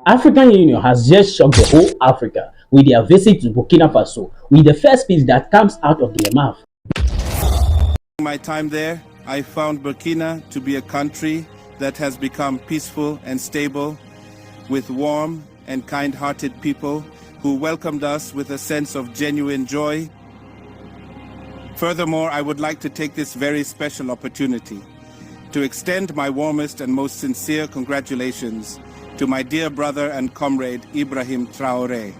African Union has just shocked the whole Africa with their visit to Burkina Faso, with the first speech that comes out of their mouth. My time there, I found Burkina to be a country that has become peaceful and stable, with warm and kind-hearted people who welcomed us with a sense of genuine joy. Furthermore, I would like to take this very special opportunity to extend my warmest and most sincere congratulations to my dear brother and comrade Ibrahim Traoré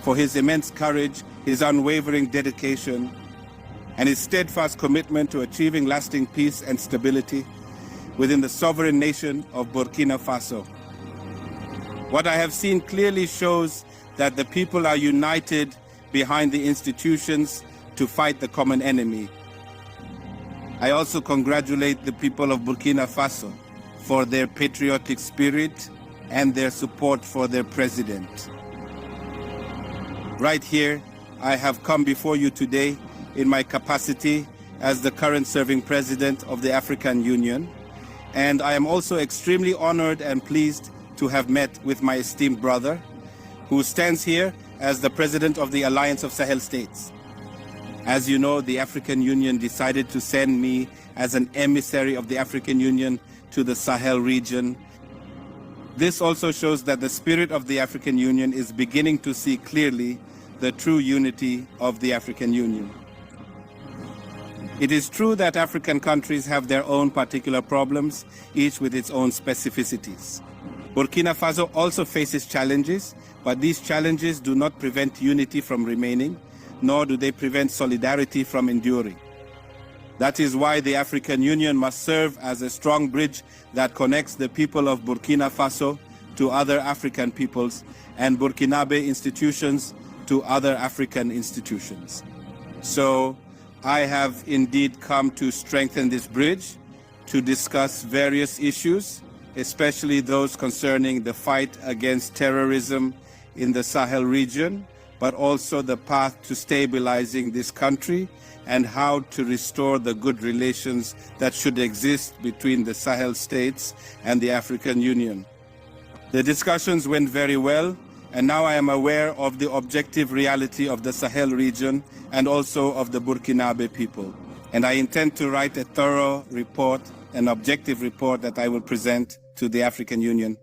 for his immense courage, his unwavering dedication, and his steadfast commitment to achieving lasting peace and stability within the sovereign nation of Burkina Faso. What I have seen clearly shows that the people are united behind the institutions to fight the common enemy. I also congratulate the people of Burkina Faso for their patriotic spirit and their support for their president. Right here, I have come before you today in my capacity as the current serving president of the African Union, and I am also extremely honored and pleased to have met with my esteemed brother, who stands here as the president of the Alliance of Sahel States. As you know, the African Union decided to send me as an emissary of the African Union to the Sahel region. This also shows that the spirit of the African Union is beginning to see clearly the true unity of the African Union. It is true that African countries have their own particular problems, each with its own specificities. Burkina Faso also faces challenges, but these challenges do not prevent unity from remaining, nor do they prevent solidarity from enduring. That is why the African Union must serve as a strong bridge that connects the people of Burkina Faso to other African peoples and Burkinabe institutions to other African institutions. So I have indeed come to strengthen this bridge to discuss various issues, especially those concerning the fight against terrorism in the Sahel region, but also the path to stabilizing this country and how to restore the good relations that should exist between the Sahel states and the African Union. The discussions went very well, and now I am aware of the objective reality of the Sahel region and also of the Burkinabe people. And I intend to write a thorough report, an objective report that I will present to the African Union.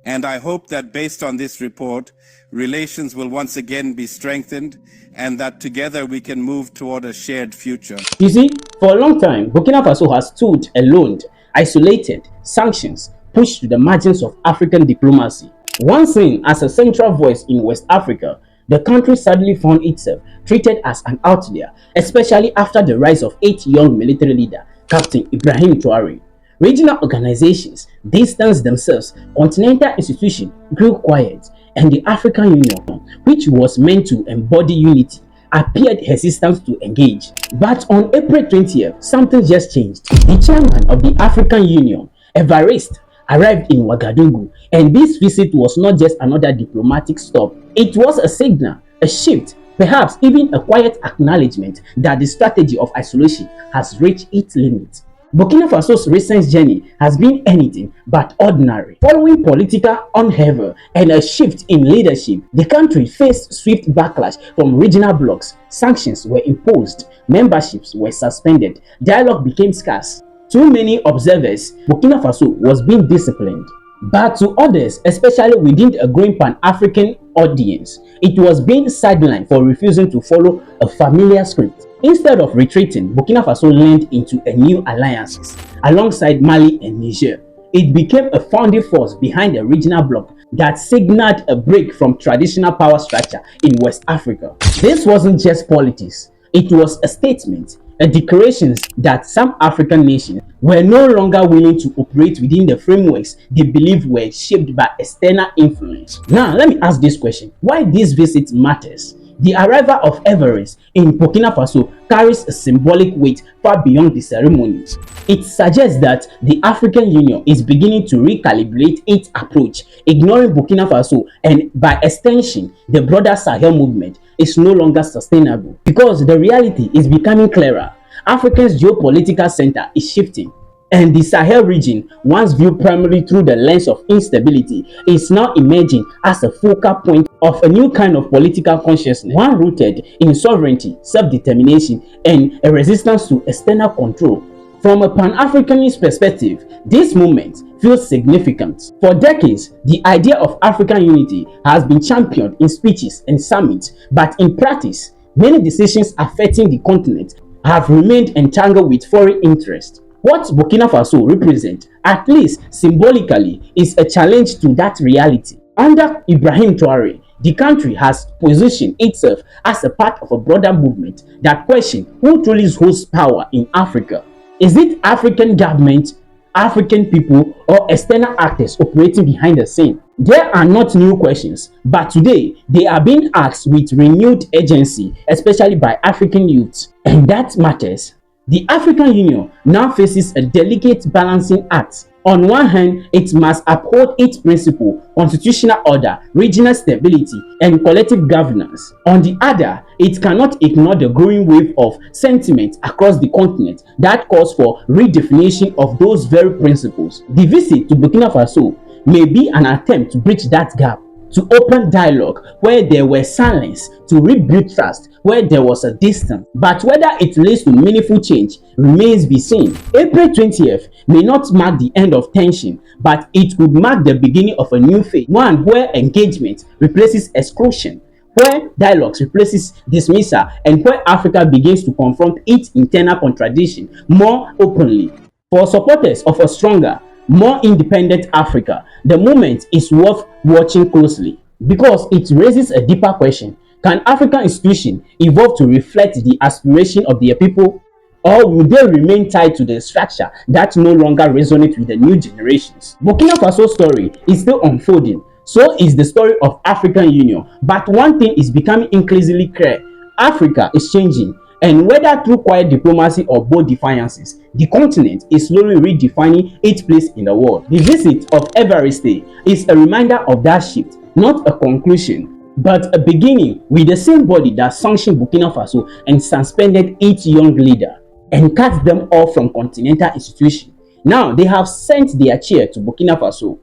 And I hope that based on this report, relations will once again be strengthened and that together we can move toward a shared future. You see, for a long time, Burkina Faso has stood alone, isolated, sanctions, pushed to the margins of African diplomacy. Once seen as a central voice in West Africa, the country suddenly found itself treated as an outlier, especially after the rise of 8 young military leader, Captain Ibrahim Traoré. Regional organizations distanced themselves, continental institutions grew quiet, and the African Union, which was meant to embody unity, appeared hesitant to engage. But on April 20th, something just changed. The chairman of the African Union, Évariste, arrived in Ouagadougou, and this visit was not just another diplomatic stop. It was a signal, a shift, perhaps even a quiet acknowledgement that the strategy of isolation has reached its limit. Burkina Faso's recent journey has been anything but ordinary. Following political upheaval and a shift in leadership, the country faced swift backlash from regional blocs. Sanctions were imposed, memberships were suspended, dialogue became scarce. To many observers, Burkina Faso was being disciplined. But to others, especially within a growing Pan-African audience, it was being sidelined for refusing to follow a familiar script. Instead of retreating, Burkina Faso leaned into a new alliances alongside Mali and Niger. It became a founding force behind a regional bloc that signaled a break from traditional power structure in West Africa. This wasn't just politics, it was a statement, a declaration that some African nations were no longer willing to operate within the frameworks they believed were shaped by external influence. Now, let me ask this question: why this visit matters? The arrival of Évariste in Burkina Faso carries a symbolic weight far beyond the ceremonies. It suggests that the African Union is beginning to recalibrate its approach, ignoring Burkina Faso and, by extension, the broader Sahel movement is no longer sustainable, because the reality is becoming clearer. Africa's geopolitical center is shifting. And the Sahel region, once viewed primarily through the lens of instability, is now emerging as a focal point of a new kind of political consciousness, one rooted in sovereignty, self-determination, and a resistance to external control. From a Pan-Africanist perspective, this movement feels significant. For decades, the idea of African unity has been championed in speeches and summits, but in practice, many decisions affecting the continent have remained entangled with foreign interests. What Burkina Faso represents, at least symbolically, is a challenge to that reality. Under Ibrahim Traoré, the country has positioned itself as a part of a broader movement that questions who truly holds power in Africa. Is it African government, African people, or external actors operating behind the scene? There are not new questions, but today they are being asked with renewed urgency, especially by African youths, and that matters. The African Union now faces a delicate balancing act. On one hand, it must uphold its principle, constitutional order, regional stability, and collective governance. On the other, it cannot ignore the growing wave of sentiment across the continent that calls for redefinition of those very principles. The visit to Burkina Faso may be an attempt to bridge that gap, to open dialogue where there were silence, to rebuild trust where there was a distance. But whether it leads to meaningful change remains to be seen. April 20th may not mark the end of tension, but it could mark the beginning of a new phase, one where engagement replaces exclusion, where dialogues replaces dismissal, and where Africa begins to confront its internal contradiction more openly. For supporters of a stronger, more independent Africa, the movement is worth watching closely because it raises a deeper question. Can African institutions evolve to reflect the aspiration of their people, or will they remain tied to the structure that no longer resonates with the new generations? Burkina Faso's story is still unfolding. So is the story of African Union. But one thing is becoming increasingly clear: Africa is changing. And whether through quiet diplomacy or bold defiances, the continent is slowly redefining its place in the world. The visit of Évariste is a reminder of that shift, not a conclusion, but a beginning, with the same body that sanctioned Burkina Faso and suspended its young leader and cut them off from continental institutions. Now they have sent their chair to Burkina Faso.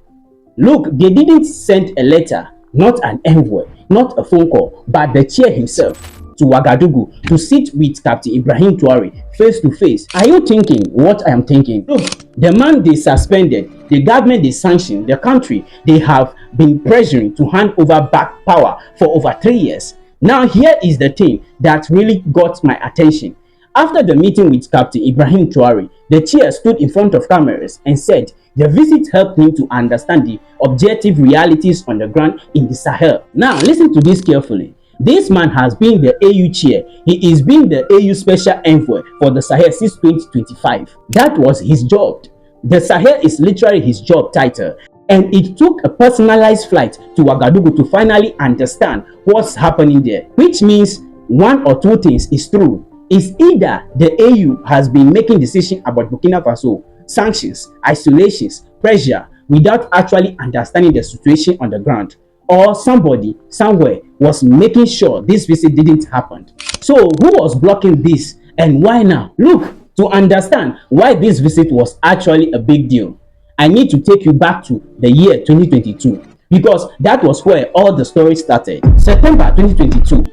Look, they didn't send a letter, not an envoy, not a phone call, but the chair himself to Ouagadougou to sit with Captain Ibrahim Traoré face to face. Are you thinking what I am thinking? Look, the man they suspended, the government they sanctioned, the country they have been pressuring to hand over back power for over 3 years. Now here is the thing that really got my attention. After the meeting with Captain Ibrahim Traoré, the chair stood in front of cameras and said the visit helped him to understand the objective realities on the ground in the Sahel. Now listen to this carefully. This man has been the AU chair. He is being the AU special envoy for the Sahel since 2025. That was his job. The Sahel is literally his job title. And it took a personalized flight to Ouagadougou to finally understand what's happening there. Which means one or two things is true. It's either the AU has been making decisions about Burkina Faso, sanctions, isolations, pressure, without actually understanding the situation on the ground, or somebody somewhere was making sure this visit didn't happen. So who was blocking this and why now? Look, to understand why this visit was actually a big deal, I need to take you back to the year 2022 because that was where all the story started. September 2022,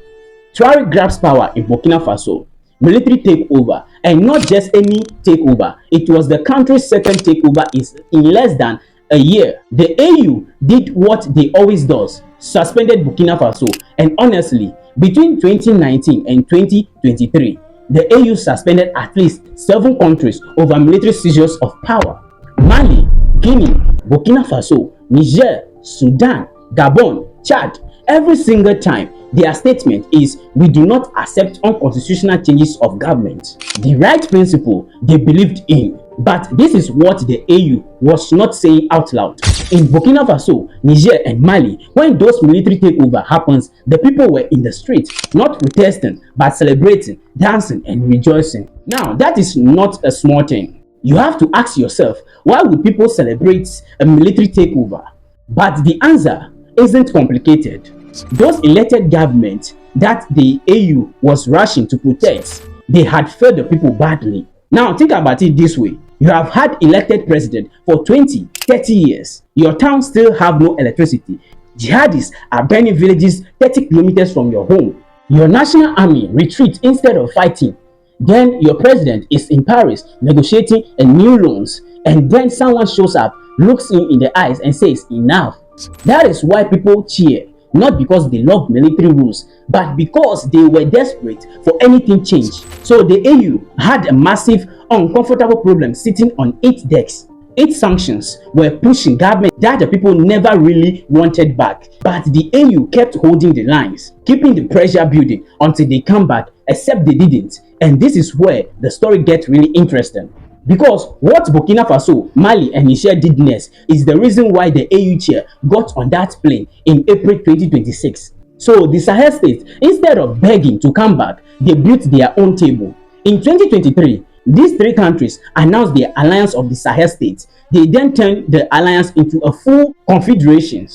Traoré grabs power in Burkina Faso. Military takeover, and not just any takeover. It was the country's second takeover in less than a year. The AU did what they always does, suspended Burkina Faso, and honestly, between 2019 and 2023, the AU suspended at least 7 countries over military seizures of power. Mali, Guinea, Burkina Faso, Niger, Sudan, Gabon, Chad. Every single time, their statement is, we do not accept unconstitutional changes of government. The right principle they believed in. But this is what the AU was not saying out loud. In Burkina Faso, Niger and Mali, when those military takeover happens, the people were in the streets, not protesting, but celebrating, dancing and rejoicing. Now, that is not a small thing. You have to ask yourself, why would people celebrate a military takeover? But the answer isn't complicated. Those elected governments that the AU was rushing to protect, they had failed the people badly. Now think about it this way. You have had elected president for 20, 30 years. Your town still have no electricity. Jihadists are burning villages 30 kilometers from your home. Your national army retreats instead of fighting. Then your president is in Paris negotiating a new loans, and then someone shows up, looks him in the eyes and says enough. That is why people cheer, not because they love military rules, but because they were desperate for anything change. So the AU had a massive, uncomfortable problem sitting on its decks. Its sanctions were pushing government that the people never really wanted back. But the AU kept holding the lines, keeping the pressure building until they come back, except they didn't. And this is where the story gets really interesting. Because what Burkina Faso, Mali and Niger did next is the reason why the AU chair got on that plane in April 2026. So the Sahel states, instead of begging to come back, they built their own table. In 2023, these three countries announced the Alliance of the Sahel States. They then turned the alliance into a full confederation.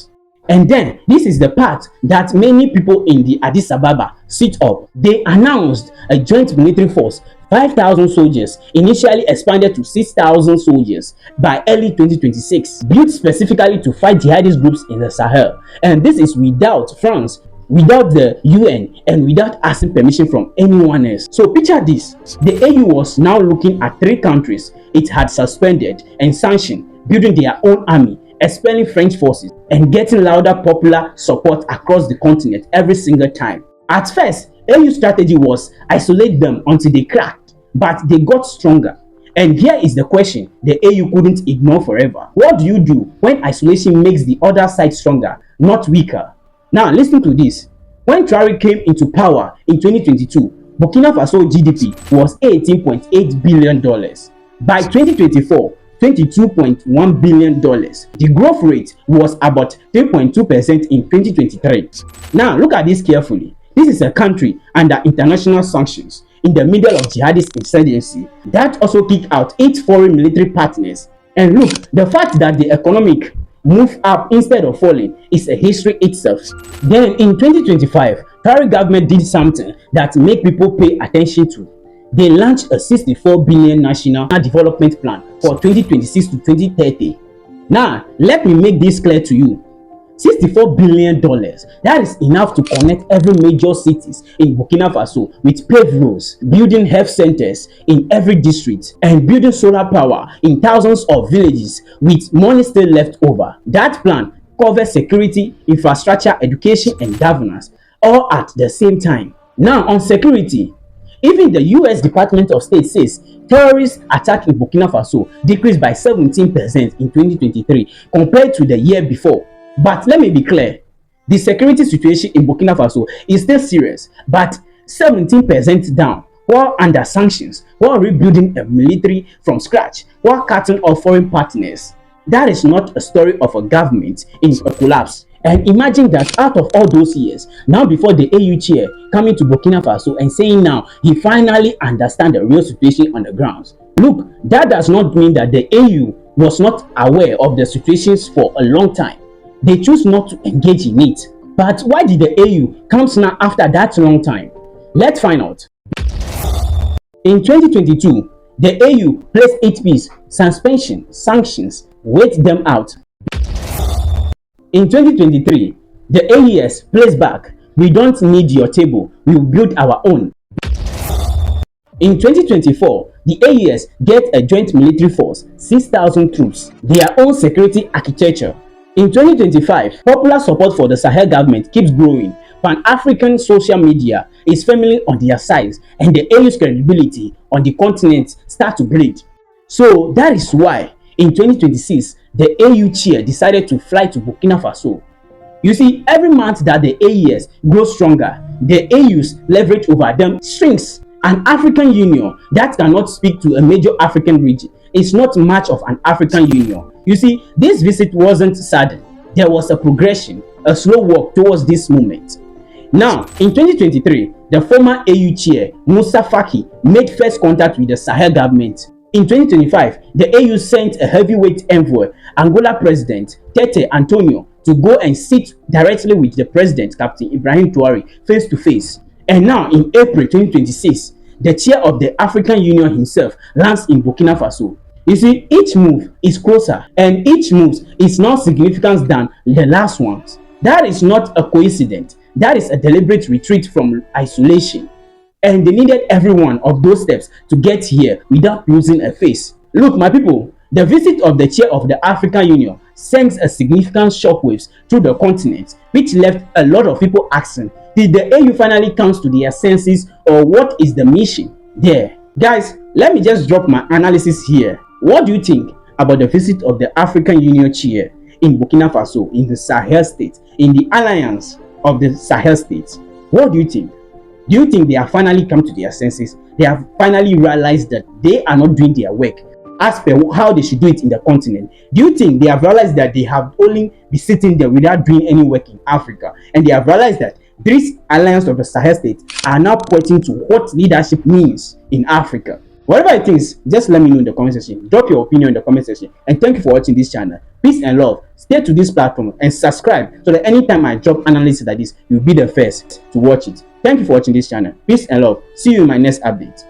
And then, this is the part that many people in the Addis Ababa sit up. They announced a joint military force, 5,000 soldiers, initially expanded to 6,000 soldiers by early 2026, built specifically to fight jihadist groups in the Sahel. And this is without France, without the UN, and without asking permission from anyone else. So picture this, the AU was now looking at three countries it had suspended and sanctioned, building their own army, expelling French forces, and getting louder popular support across the continent every single time. At first, AU strategy was isolate them until they cracked, but they got stronger. And here is the question the AU couldn't ignore forever. What do you do when isolation makes the other side stronger, not weaker? Now listen to this. When Traoré came into power in 2022, Burkina Faso GDP was $18.8 billion. By 2024, $22.1 billion. The growth rate was about 3.2% in 2023. Now look at this carefully. This is a country under international sanctions in the middle of jihadist insurgency that also kicked out 8 foreign military partners. And look, the fact that the economic move up instead of falling is a history itself. Then in 2025, Traoré government did something that make people pay attention to. They launched a $64 billion national development plan for 2026 to 2030. Now, let me make this clear to you. $64 billion, that is enough to connect every major cities in Burkina Faso with paved roads, building health centers in every district, and building solar power in thousands of villages with money still left over. That plan covers security, infrastructure, education, and governance, all at the same time. Now, on security, even the US Department of State says terrorist attack in Burkina Faso decreased by 17% in 2023 compared to the year before. But let me be clear, the security situation in Burkina Faso is still serious, but 17% down, while under sanctions, while rebuilding a military from scratch, while cutting off foreign partners. That is not a story of a government in a collapse. And imagine that out of all those years, now before the AU chair coming to Burkina Faso and saying now he finally understands the real situation on the ground. Look, that does not mean that the AU was not aware of the situations for a long time. They choose not to engage in it. But why did the AU come now after that long time? Let's find out. In 2022, the AU placed 8 P's, suspension, sanctions, wait them out. In 2023, the AES placed back, we don't need your table, we will build our own. In 2024, the AES get a joint military force, 6,000 troops, their own security architecture. In 2025, popular support for the Sahel government keeps growing. Pan-African social media is firmly on their side, and the AU's credibility on the continent start to bleed. So that is why in 2026, the AU chair decided to fly to Burkina Faso. You see, every month that the AES grows stronger, the AU's leverage over them shrinks. An African Union that cannot speak to a major African region is not much of an African Union. You see, this visit wasn't sudden. There was a progression, a slow walk towards this moment. Now, in 2023, the former AU chair, Moussa Faki, made first contact with the Sahel government. In 2025, the AU sent a heavyweight envoy, Angola President Tete Antonio, to go and sit directly with the president, Captain Ibrahim Traoré, face to face. And now, in April 2026, the chair of the African Union himself lands in Burkina Faso. You see, each move is closer and each move is more significant than the last ones. That is not a coincidence. That is a deliberate retreat from isolation. And they needed every one of those steps to get here without losing a face. Look, my people, the visit of the chair of the African Union sends a significant shockwaves through the continent, which left a lot of people asking, did the AU finally come to their senses, or what is the mission there? Guys, let me just drop my analysis here. What do you think about the visit of the African Union chair in Burkina Faso, in the Sahel States, in the Alliance of the Sahel States? What do you think? Do you think they have finally come to their senses? They have finally realized that they are not doing their work as per how they should do it in the continent? Do you think they have realized that they have only been sitting there without doing any work in Africa? And they have realized that this Alliance of the Sahel States are now pointing to what leadership means in Africa? Whatever it is, just let me know in the comment section. Drop your opinion in the comment section. And thank you for watching this channel. Peace and love. Stay to this platform and subscribe so that anytime I drop analysis like this, you'll be the first to watch it. Thank you for watching this channel. Peace and love. See you in my next update.